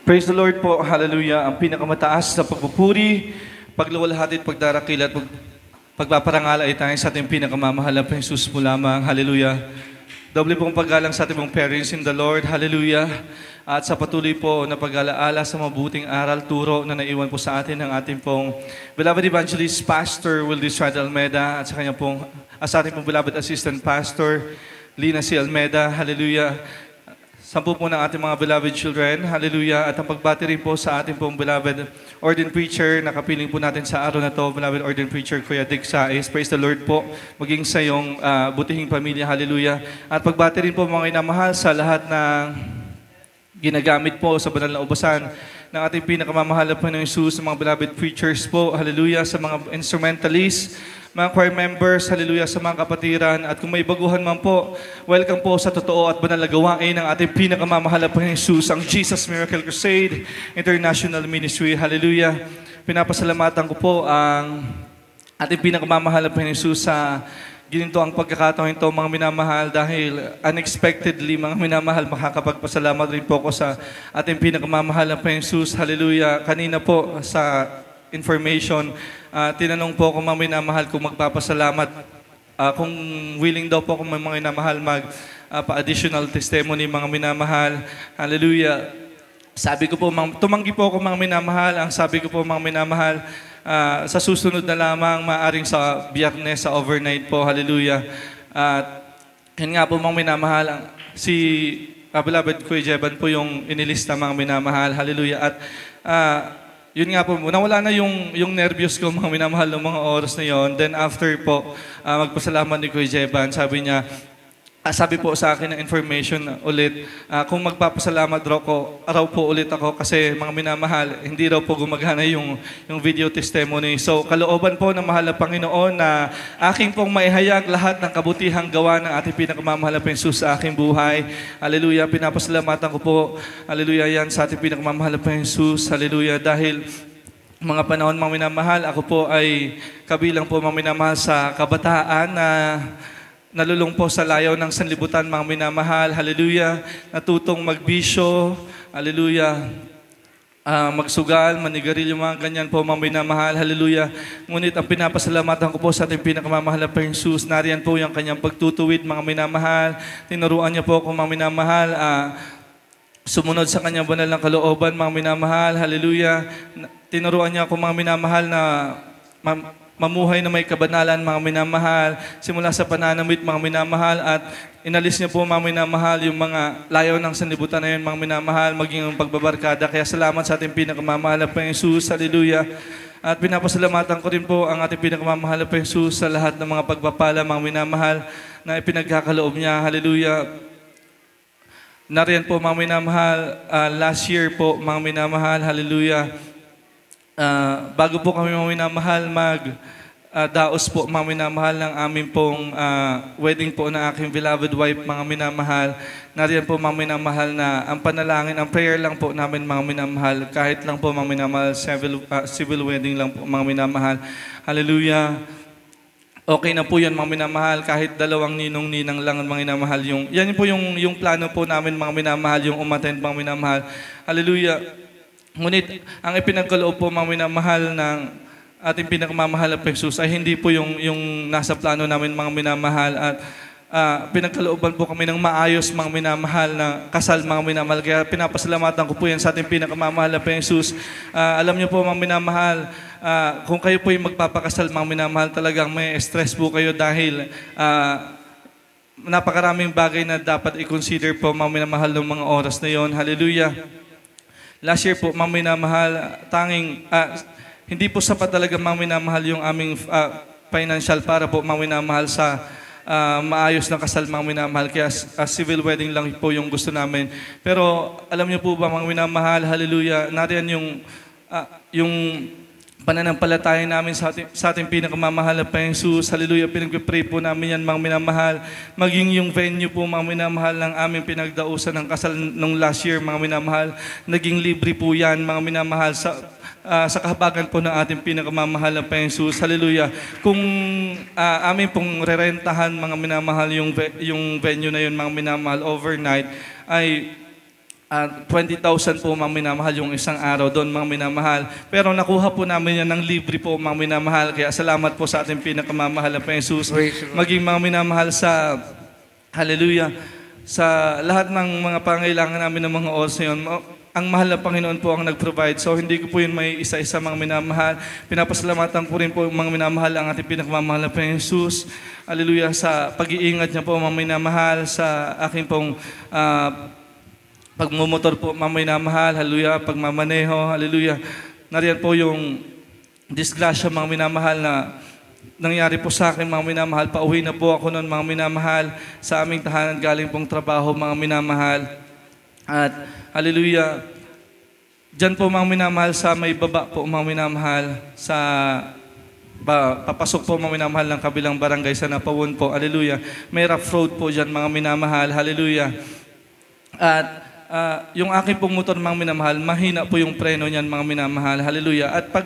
Praise the Lord po, hallelujah. Ang pinakamataas na pagpupuri, pagluwalhati at pagdarakil at pagpaparangal ay tayo sa ating pinakamamahal na Jesus po lamang, hallelujah. Doble pong paggalang sa ating pong parents in the Lord, hallelujah. At sa patuloy po na pag-alaala sa mabuting aral, turo na naiwan po sa atin ng ating pong beloved evangelist, Pastor Wildy Strad Almeda at sa kanya pong, sa ating pong beloved assistant pastor, Lina C. Almeda, hallelujah. Sampu po ng ating mga beloved children, hallelujah. At ang pagbati rin po sa ating pong beloved ordained preacher, nakapiling po natin sa araw na to, beloved ordained preacher, Kuya Dick Saez. Praise the Lord po, maging sa iyong butihing pamilya, hallelujah. At pagbati rin po mga inamahal sa lahat ng ginagamit po sa banal na ubasan ng ating pinakamamahal na Panginoong Jesus, sa mga beloved preachers po, hallelujah, sa mga instrumentalists, mga choir members, hallelujah, sa mga kapatiran. At kung may baguhan man po, welcome po sa totoo at banal na gawain ng ating pinakamamahal na Panginoong Jesus, ang Jesus Miracle Crusade International Ministry, hallelujah. Pinapasalamatan ko po ang ating pinakamamahal na Panginoong Jesus sa ginito ang pagkakataon ito, mga minamahal, dahil unexpectedly, mga minamahal, makakapagpasalamat rin po ko sa ating pinakamamahal na Panginoong Jesus, hallelujah. Kanina po sa information, tinanong po kung mga minamahal kung magpapasalamat, kung willing daw po kung may mga minamahal pa-additional testimony, mga minamahal, hallelujah. Sabi ko po, tumanggi po ako mga minamahal, ang sabi ko po mga minamahal, sa susunod na lamang, maaring sa Biyernes, sa overnight po, hallelujah. At yun nga po mga minamahal, si beloved Kuya Jeban po yung inilista mga minamahal, hallelujah. At yun nga po, nawala na yung nervyos ko mga minamahal ng mga oras na yon. Then after po, magpasalamat ni Kuya Jeban, sabi po sa akin ng information ulit, kung magpapasalamat raw po ulit ako kasi mga minamahal, hindi raw po gumagana yung video testimony. So kalooban po ng mahal na Panginoon na aking pong maihayag lahat ng kabutihang gawa ng ating pinakamamahal na Jesus sa aking buhay. Hallelujah, pinapasalamatan ko po, hallelujah, yan sa ating pinakamamahal na Jesus, hallelujah, dahil mga panahon mga minamahal, ako po ay kabilang po mga minamahal sa kabataan na nalulung po sa layaw ng sanlibutan, mga minamahal, hallelujah, natutong magbisyo, hallelujah, magsugal, manigarilyo, mga ganyan po, mga minamahal, hallelujah. Ngunit ang pinapasalamatan ko po sa ating pinakamamahal na Panginoong Jesus, nariyan po yung kanyang pagtutuwid, mga minamahal, tinuruan niya po kung mga minamahal, sumunod sa kanyang banal ng kalooban, mga minamahal, hallelujah. Tinuruan niya kung mga minamahal na mamuhay na may kabanalan, mga minamahal, simula sa pananamit, mga minamahal, at inalis niya po, mga minamahal, yung mga layaw ng sanlibutan na yun, mga minamahal, maging yung pagbabarkada. Kaya salamat sa ating pinakamamahal na Panginoong Jesus, hallelujah. At pinapasalamatan ko rin po ang ating pinakamamahal na Panginoong Jesus sa lahat ng mga pagpapala, mga minamahal, na ipinagkakaloob niya, hallelujah. Nariyan po, mga minamahal, last year po, mga minamahal, hallelujah. Bago po kami mga minamahal daos po mga minamahal ng aming pong wedding po ng aking beloved wife, mga minamahal. Nariyan po mga minamahal na ang panalangin, ang prayer lang po namin mga minamahal, kahit lang po mga minamahal, civil wedding lang po mga minamahal. Hallelujah. Okay na po yan mga minamahal, kahit dalawang ninong-ninang lang mga minamahal. Yan po yung plano po namin mga minamahal, yung umattend mga minamahal. Hallelujah. Ngunit, ang ipinagkaloob po mga minamahal ng ating pinakamamahal na Jesus ay hindi po yung nasa plano namin mga minamahal, at pinagkalooban po kami ng maayos mga minamahal na kasal mga minamahal. Kaya pinapasalamatan ko po yan sa ating pinakamamahal na Jesus. Alam niyo po mga minamahal, kung kayo po yung magpapakasal mga minamahal, talagang may stress po kayo dahil napakaraming bagay na dapat i-consider po mga minamahal ng mga oras na yon. Hallelujah. Last year po, mga minamahal, hindi po sapat talaga mga minamahal yung aming financial para po mga minamahal sa maayos na kasal mga minamahal. Kaya civil wedding lang po yung gusto namin. Pero alam niyo po ba mga minamahal, hallelujah, nariyan yung pananampalataya namin sa ating pinakamamahal na Panginoong Jesus, hallelujah, pinag-pray po namin yan mga minamahal. Maging yung venue po mga minamahal ng aming pinagdausan ng kasal nung last year mga minamahal, naging libre po yan mga minamahal sa kahabagan po ng ating pinakamamahal na Panginoong Jesus, hallelujah. Kung amin pong rerentahan mga minamahal yung venue na yun mga minamahal overnight, ay 20,000 po, mga minamahal, yung isang araw doon, mga minamahal. Pero nakuha po namin yan ng libre po, mga minamahal. Kaya salamat po sa ating pinakamamahal na Panginoon Jesus. Maging mga minamahal sa, hallelujah, sa lahat ng mga pangailangan namin ng mga oras na yun. Ang mahal na Panginoon po ang nag-provide. So hindi ko po yun may isa-isa, mga minamahal. Pinapasalamatan ko rin po, mga minamahal, ang ating pinakamamahal na Panginoon Jesus. Hallelujah, sa pag-iingat niya po, mga minamahal, sa aking pong pagmumotor po, mga minamahal. Hallelujah, pagmamaneho. Hallelujah. Nariyan po yung disgrasya, mga minamahal, na nangyari po sa akin, mga minamahal. Pauwi na po ako noon, mga minamahal, sa aming tahanan galing pong trabaho, mga minamahal. At hallelujah, dyan po, mga minamahal, sa may baba po, mga minamahal, sa papasok po, mga minamahal, ng kabilang barangay sa Napawon po. Hallelujah. May rough road po dyan, mga minamahal. Hallelujah. At yung aking pong motor, mga minamahal, mahina po yung preno niyan, mga minamahal. Hallelujah. At pag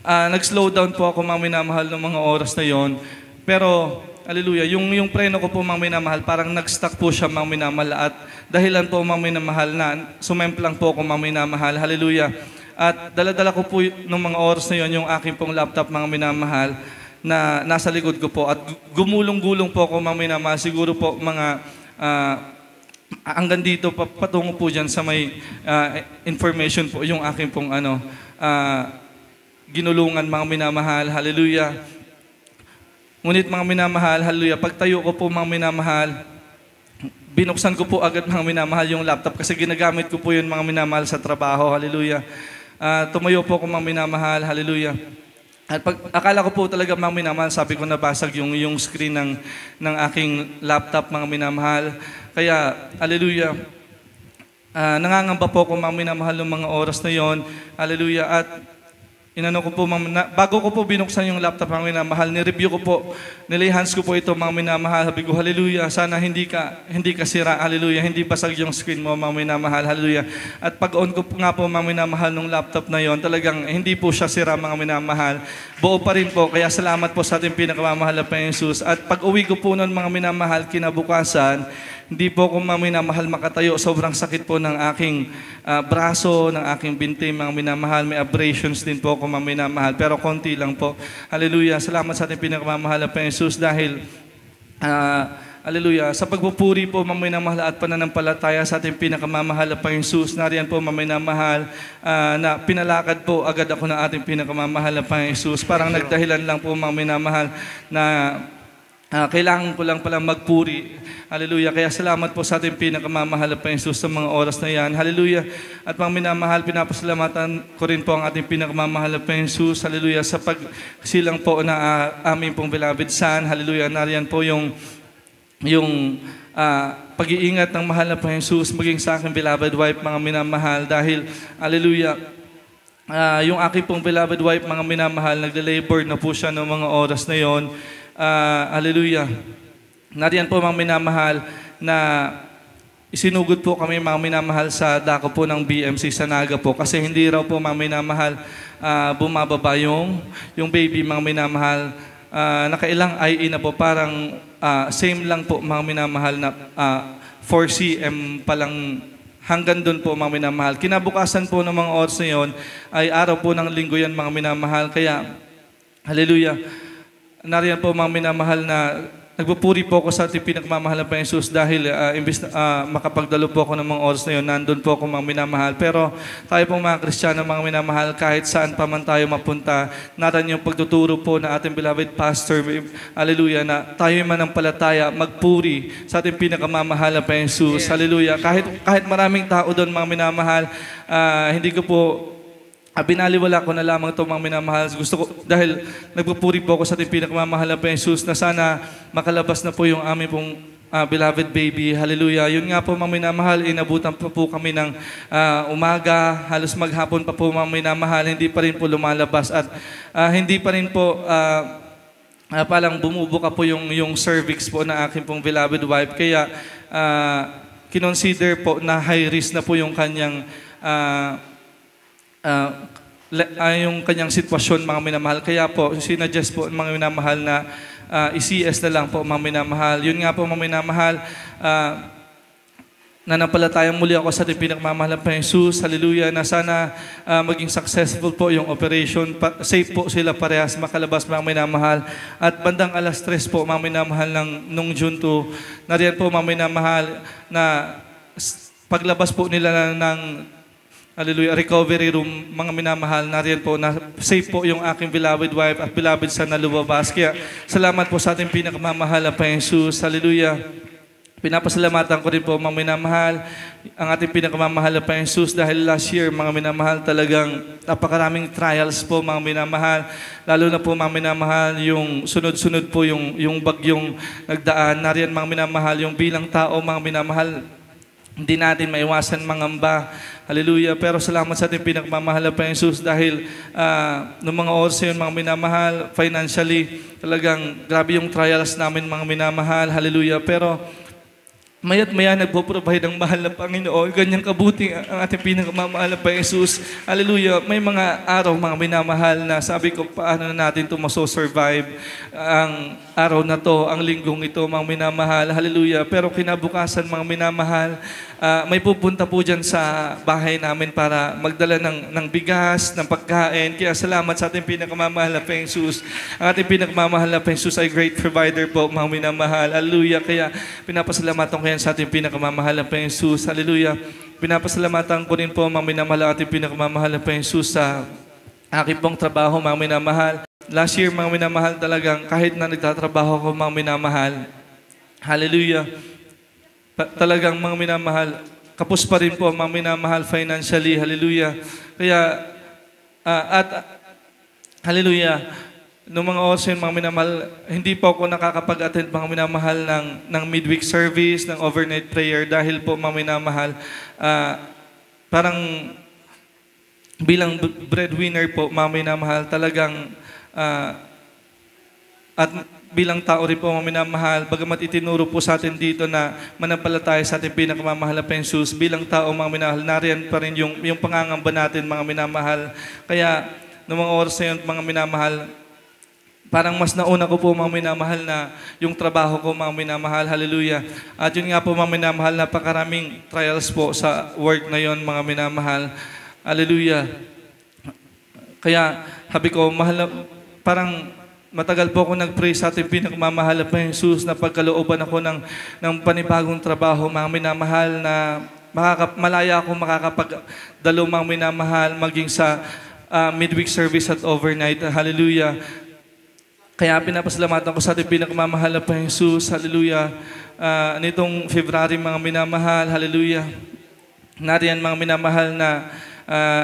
nag-slow down po ako, mga minamahal, ng mga oras na yon. Pero, hallelujah, yung preno ko po, mga minamahal, parang nag-stuck po siya, mga minamahal. At dahilan po, mga minamahal, na sumemplang po ako, mga minamahal. Hallelujah. At daladala ko po nung mga oras na yon yung aking pong laptop, mga minamahal, na nasa likod ko po. At gumulong-gulong po ako, mga minamahal. Siguro po, mga hanggang dito, patungo po dyan sa may information po, yung aking pong ginulungan, mga minamahal. Hallelujah. Ngunit, mga minamahal, hallelujah, pagtayo ko po, mga minamahal, binuksan ko po agad, mga minamahal, yung laptop kasi ginagamit ko po yun, mga minamahal, sa trabaho. Hallelujah. Tumayo po ako, mga minamahal. Hallelujah. At akala ko po talaga, mga minamahal, sabi ko nabasag yung screen ng aking laptop, mga minamahal. Kaya, hallelujah, nangangamba po ako, mga minamahal, ng mga oras na yon. Hallelujah. At inano ko po, bago ko po binuksan yung laptop, mga minamahal, ni-review ko po, nilihans ko po ito, mga minamahal. Sabi ko, hallelujah, sana hindi ka sira, hallelujah, hindi basag yung screen mo, mga minamahal, hallelujah. At pag-on ko nga po, mga minamahal, nung laptop na yon, talagang hindi po siya sira, mga minamahal. Buo pa rin po, kaya salamat po sa ating pinakamamahal na Panginoon Jesus. At pag-uwi ko po nun, mga minamahal, kinabukasan, hindi po ako, mga minamahal, makatayo. Sobrang sakit po ng aking braso, ng aking binti, mga minamahal. May abrasions din po ako, mga minamahal. Pero konti lang po. Hallelujah. Salamat sa ating pinakamamahal na Panginoon Jesus dahil, hallelujah, sa pagpupuri po, mga minamahal, at pananampalataya sa ating pinakamamahal na Panginoon Jesus, nariyan po, mga minamahal, na pinalakad po agad ako ng ating pinakamamahal na Panginoon Jesus. Parang nagdahilan lang po, mga minamahal, na kailangan ko lang palang magpuri. Hallelujah. Kaya salamat po sa ating pinakamamahal na Panginoon Jesus sa mga oras na yan. Hallelujah. At mga minamahal, pinapasalamatan ko rin po ang ating pinakamamahal na Panginoon Jesus. Hallelujah. Sa pagsilang po na aming pong beloved son. Hallelujah. Nariyan po yung pag-iingat ng mahal na Panginoon Jesus maging sa aking beloved wife, mga minamahal. Dahil, hallelujah, yung aking pong beloved wife, mga minamahal, nagle-labor na po siya ng mga oras na yon. Hallelujah. Nariyan po, mga minamahal, na isinugod po kami, mga minamahal, sa dako po ng BMC sa Naga po. Kasi hindi raw po, mga minamahal, bumababa yung baby, mga minamahal. Nakailang IE na po, parang same lang po, mga minamahal, na 4 cm pa lang hanggang doon po, mga minamahal. Kinabukasan po ng mga oras na yun ay araw po ng linggo yan, mga minamahal. Kaya, hallelujah, nariyan po, mga minamahal, na nagpupuri po ako sa ating pinagmamahal na Panginoon Jesus dahil imbis na makapagdalo po ako ng mga oras na yun, nandun po ako, mga minamahal. Pero tayo pong mga Kristiyano, mga minamahal, kahit saan pa man tayo mapunta, naran yung pagtuturo po na ating beloved pastor, hallelujah, na tayo manampalataya, magpuri sa ating pinakamamahal na Panginoon Jesus. Hallelujah. Kahit maraming tao doon, mga minamahal, hindi ko po binaliwala ko na lamang ito, mga minamahal. Gusto ko, dahil nagpupuri po ako sa ating pinakamamahal na Panginoon Jesus, na sana makalabas na po yung aming pong beloved baby. Hallelujah. Yun nga po, mga minamahal, inabutan pa po kami ng umaga, halos maghapon pa po, mga minamahal, hindi pa rin po lumalabas. At hindi pa rin po palang bumubuka po yung cervix po na aking pong beloved wife. Kaya kinonsider po na high risk na po yung kanyang yung kanyang sitwasyon, mga minamahal. Kaya po, sinadjust po, mga minamahal, na i-CS na lang po, mga minamahal. Yun nga po, mga minamahal, Nanampalatayang muli ako sa ating pinakmamahal na Panginoong Jesus. Hallelujah. Na sana maging successful po yung operation. Safe po sila parehas makalabas, mga minamahal. At bandang alas 3 po, mga minamahal, nung June 2, nariyan po, mga minamahal, na paglabas po nila ng hallelujah, recovery room, mga minamahal, nariyan po, na safe po yung aking beloved wife at beloved son na lumabas. Kaya salamat po sa ating pinakmamahal na Panginoong Jesus. Hallelujah. Pinapasalamatan ko rin po, mga minamahal, ang ating pinakamamahal na Panginoong Jesus, dahil last year, mga minamahal, talagang napakaraming trials po, mga minamahal. Lalo na po, mga minamahal, yung sunod-sunod po yung bagyong nagdaan. Nariyan, mga minamahal, yung bilang tao, mga minamahal, hindi natin maiwasan mangamba. Hallelujah. Pero salamat sa ating pinakmamahal na Panginoong Jesus, dahil noong mga oras yun, mga minamahal, financially, talagang grabe yung trials namin, mga minamahal. Hallelujah. Pero maya't maya nagpo-provide ang mahal na Panginoon. Ganyang kabuti ang ating pinakamamahal na Panginoong Jesus. Hallelujah. May mga araw, mga minamahal, na sabi ko, paano na natin ito maso-survive ang araw na to, ang linggong ito, mga minamahal. Hallelujah. Pero kinabukasan, mga minamahal, may pupunta po dyan sa bahay namin para magdala ng bigas, ng pagkain. Kaya salamat sa ating pinakamamahal na Panginoong Jesus. Ang ating pinakamamahal na Panginoong Jesus ay great provider po, mga minamahal. Hallelujah. Kaya pinapasalamatan ko yan sa ating pinakamamahal na Panginoong Jesus. Hallelujah. Pinapasalamatan ko rin po, mga minamahal, ang ating pinakamamahal na Panginoong Jesus sa aking pong trabaho, mga minamahal. Last year, mga minamahal, talagang kahit na nagtatrabaho ko, mga minamahal, hallelujah, talagang, mga minamahal, kapos pa rin po, mga minamahal, financially, hallelujah. Kaya, hallelujah, noong mga oras yun, mga minamahal, hindi po ako nakakapag-attend, mga minamahal, ng midweek service, ng overnight prayer, dahil po, mga minamahal, parang bilang breadwinner po, mga minamahal, talagang, at bilang tao rin po, mga minamahal, bagamat itinuro po sa atin dito na manampalataya sa ating pinakamamahal na Panginoong Jesus, bilang tao, mga minamahal, nariyan pa rin yung pangangamba natin, mga minamahal. Kaya, noong mga oras na yun, mga minamahal, parang mas nauna ko po, mga minamahal, na yung trabaho ko, mga minamahal, hallelujah. At yun nga po, mga minamahal, napakaraming trials po sa work na yun, mga minamahal, hallelujah. Kaya, sabi ko, parang matagal po ako nag-pray sa ating pinakamamahal na Panginoong Jesus, na pagkalooban ako ng panibagong trabaho, mga minamahal, na malaya ako makakapagdalo, mga minamahal, maging sa midweek service at overnight, hallelujah. Kaya pinapasalamatan ko sa ating pinakamamahal na Panginoong Jesus, hallelujah. Nitong February, mga minamahal, hallelujah. Nariyan, mga minamahal, na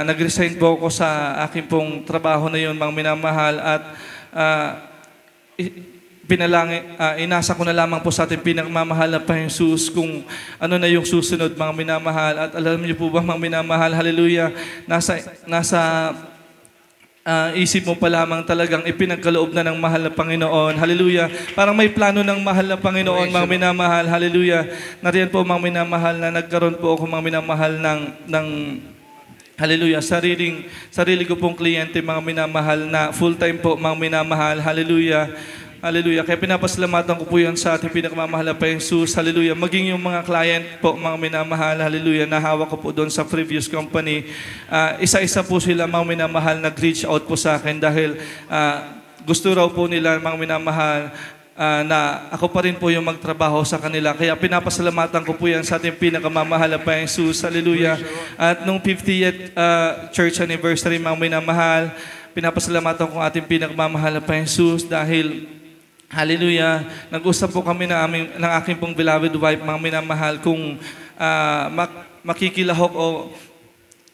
nag-resign po ako sa aking pong trabaho na yun, mga minamahal, at inasa ko na lamang po sa ating pinakamamahal na Panginoong Jesus kung ano na yung susunod, mga minamahal. At alam niyo po ba, mga minamahal, hallelujah, nasa isip mo pa lamang, talagang ipinagkaloob na ng mahal na Panginoon. Hallelujah. Parang may plano ng mahal na Panginoon, mga minamahal. Hallelujah. Nariyan po, mga minamahal, na nagkaroon po ako, mga minamahal, ng hallelujah, sarili ko pong kliyente, mga minamahal, na full-time po, mga minamahal. Hallelujah. Hallelujah. Kaya pinapasalamatan ko po yan sa ating pinakamamahal na Panginoong Jesus. Hallelujah. Maging yung mga client po, mga minamahal, hallelujah, nahawak ko po doon sa previous company. Isa-isa po sila, mga minamahal, nag-reach out po sa akin dahil gusto raw po nila, mga minamahal, na ako pa rin po yung magtrabaho sa kanila. Kaya pinapasalamatan ko po yan sa ating pinakamamahal na Panginoong Jesus. Hallelujah. At nung 50th church anniversary, mga minamahal, pinapasalamatan ko ating pinakamamahal na Panginoong Jesus dahil hallelujah, nag-usap po kami ng aking pong beloved wife, mga minamahal, kung makikilahok o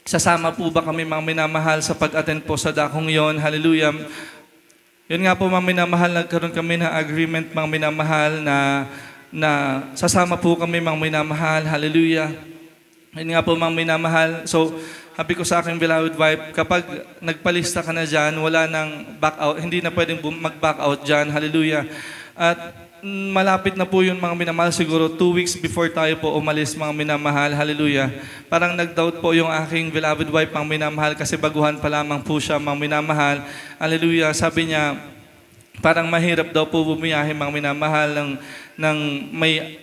sasama po ba kami, mga minamahal, sa pag-attend po sa dakong yon. Hallelujah. Yun nga po, mga minamahal, nagkaroon kami ng agreement, mga minamahal, na sasama po kami, mga minamahal. Hallelujah. Yun nga po, mga minamahal. So, sabi ko sa aking beloved wife, kapag nagpalista ka na dyan, wala nang back out, hindi na pwedeng mag-back out dyan. Hallelujah. At malapit na po yun, mga minamahal, siguro 2 weeks before tayo po umalis, mga minamahal. Hallelujah. Parang nag-doubt po yung aking beloved wife, mga minamahal, kasi baguhan pa lamang po siya, mga minamahal. Hallelujah. Sabi niya, parang mahirap daw po bumiyahe, mga minamahal, ng may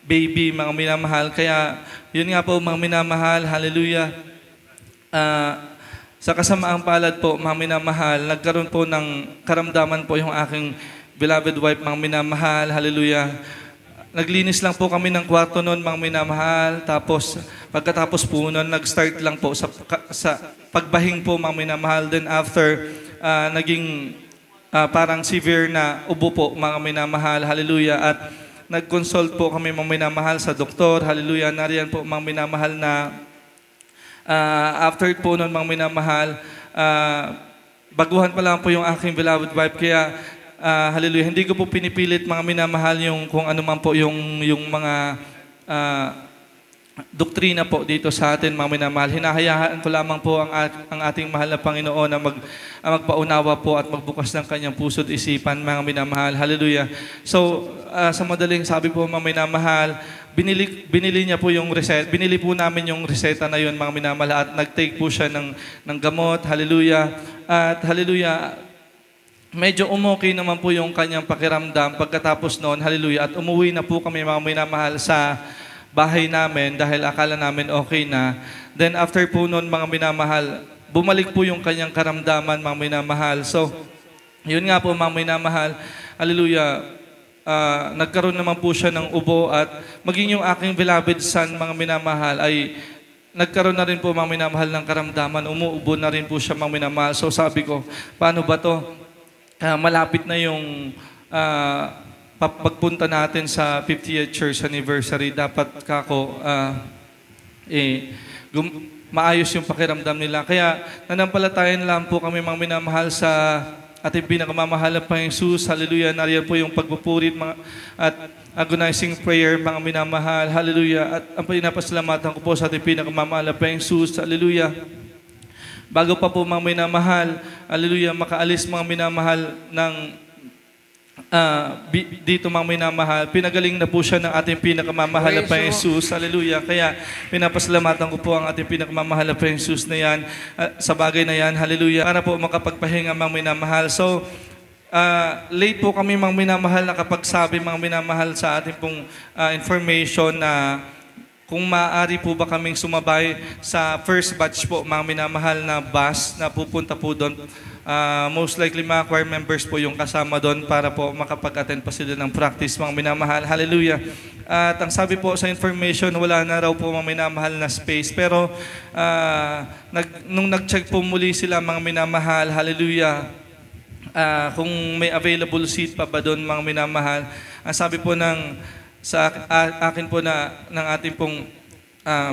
baby, mga minamahal. Kaya, yun nga po, mga minamahal, hallelujah. Sa kasamaang palad po, mga minamahal, nagkaroon po ng karamdaman po yung aking beloved wife, mga minamahal, hallelujah. Naglinis lang po kami ng kwarto noon, mga minamahal. Tapos, pagkatapos po noon, nag-start lang po sa pagbahing po, mga minamahal. Then after, naging parang severe na ubo po, mga minamahal, hallelujah. At nag-consult po kami, mga minamahal, sa doktor, hallelujah. Nariyan po, mga minamahal, na after po noon, mga minamahal, baguhan pa lang po yung aking beloved wife. Kaya, hallelujah, hindi ko po pinipilit, mga minamahal, yung kung ano man po yung mga doktrina po dito sa atin, mga minamahal. Hinahayaan ko lamang po ang ating mahal na Panginoon na magpaunawa po at magbukas ng kanyang puso at isipan, mga minamahal. Hallelujah. So, sa madaling sabi po, mga minamahal, binili niya po yung reseta. Binili po namin yung reseta na yun, mga minamahal, at nag-take po siya ng gamot. Hallelujah. At hallelujah, medyo umokay naman po yung kanyang pakiramdam pagkatapos noon, hallelujah. At umuwi na po kami, mga minamahal, sa bahay namin dahil akala namin okay na. Then after po noon, mga minamahal, bumalik po yung kanyang karamdaman, mga minamahal. So, yun nga po, mga minamahal, hallelujah, nagkaroon naman po siya ng ubo at maging yung aking beloved son, mga minamahal, ay nagkaroon na rin po, mga minamahal, ng karamdaman. Umuubo na rin po siya, mga minamahal. So sabi ko, paano ba to? Malapit na yung pagpunta natin sa 50th church anniversary. Dapat kako maayos yung pakiramdam nila. Kaya nanampalatayan lang po kami, mga minamahal, sa ating pinakamamahal na Panginoong Jesus. Hallelujah. Nariyan po yung pagpupurit at agonizing prayer, mga minamahal. Hallelujah. At ang pinapasalamatan ko po sa ating pinakamamahal na Panginoong Jesus. Hallelujah. Bago pa po, mga minamahal, hallelujah, makaalis, mga minamahal, ng dito, mga minamahal, pinagaling na po siya ng ating pinakamamahal na Panginoong Jesus. Hallelujah. Kaya pinapasalamatan ko po ang ating pinakamamahal na Panginoong Jesus na yan, sa bagay na yan. Hallelujah. Para po makapagpahinga, mga minamahal. So, late po kami, mga minamahal, nakapagsabi, mga minamahal, sa ating pong information na kung maaari po ba kaming sumabay sa first batch po, mga minamahal, na bus na pupunta po doon. Most likely mga choir members po yung kasama doon para po makapag-attend pa sila ng practice, mga minamahal. Hallelujah. At ang sabi po sa information, wala na raw po, mga minamahal, na space. Pero nung nag-check po muli sila, mga minamahal, hallelujah, kung may available seat pa ba doon, mga minamahal. Ang sabi po sa akin po ng ating pong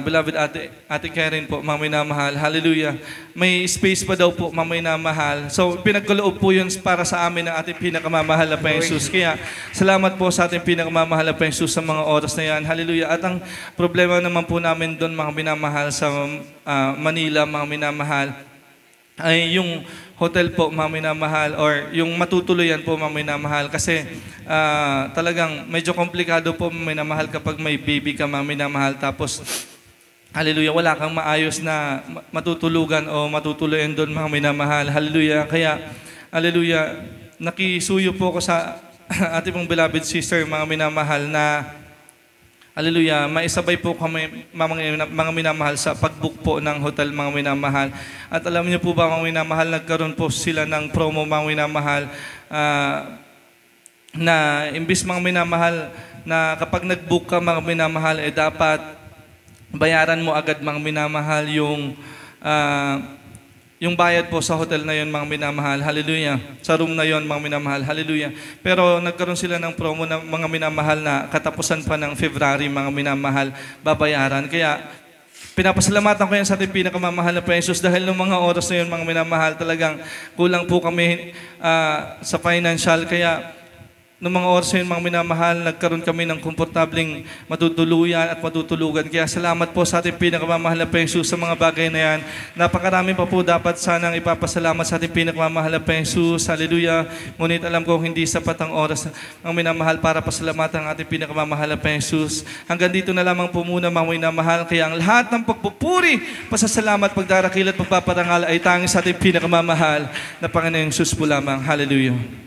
beloved Ate Karen po, mga minamahal, hallelujah, may space pa daw po, mga minamahal. So, pinagkaloob po yun para sa amin ng ating pinakamamahal na Panginoong Jesus. Kaya, salamat po sa ating pinakamamahal na Panginoong Jesus sa mga oras na yan. Hallelujah. At ang problema naman po namin doon, mga minamahal, sa Manila, mga minamahal, ay yung hotel po, mga minamahal, or yung matutuluyan po, mga minamahal. Kasi talagang medyo komplikado po, mga minamahal, kapag may baby ka, mga minamahal. Tapos, hallelujah, wala kang maayos na matutulugan o matutuluyan doon, mga minamahal. Hallelujah. Kaya, hallelujah, nakisuyo po ko sa ating pong beloved sister, mga minamahal, na hallelujah, maisabay po kami, mga minamahal, sa pag-book po ng hotel, mga minamahal. At alam niyo po ba, mga minamahal, nagkaroon po sila ng promo, mga minamahal, na imbis, mga minamahal, na kapag nag-book ka, mga minamahal, dapat bayaran mo agad, mga minamahal, yung bayad po sa hotel na yun, mga minamahal. Hallelujah. Sa room na yun, mga minamahal. Hallelujah. Pero nagkaroon sila ng promo na, mga minamahal, na katapusan pa ng February, mga minamahal, babayaran. Kaya pinapasalamatan ko yan sa ating pinakamamahal na Panginoong Jesus dahil ng mga oras na yun, mga minamahal, talagang kulang po kami sa financial. Kaya noong mga oras yun, mga minamahal, nagkaroon kami ng komportabling matutuluyan at matutulugan. Kaya salamat po sa ating pinakamamahal na Panginoong Jesus sa mga bagay na yan. Napakarami pa po dapat sanang ipapasalamat sa ating pinakamamahal na Panginoong Jesus. Hallelujah. Ngunit alam ko hindi sapat ang oras, mga minamahal, para pasalamatan ang ating pinakamamahal na Panginoong Jesus. Hanggang dito na lamang po muna, mga minamahal. Kaya ang lahat ng pagpupuri, pasasalamat, pagdarakil at pagpaparangal ay tanging sa ating pinakamamahal na Panginoong Jesus po lamang. Hallelujah.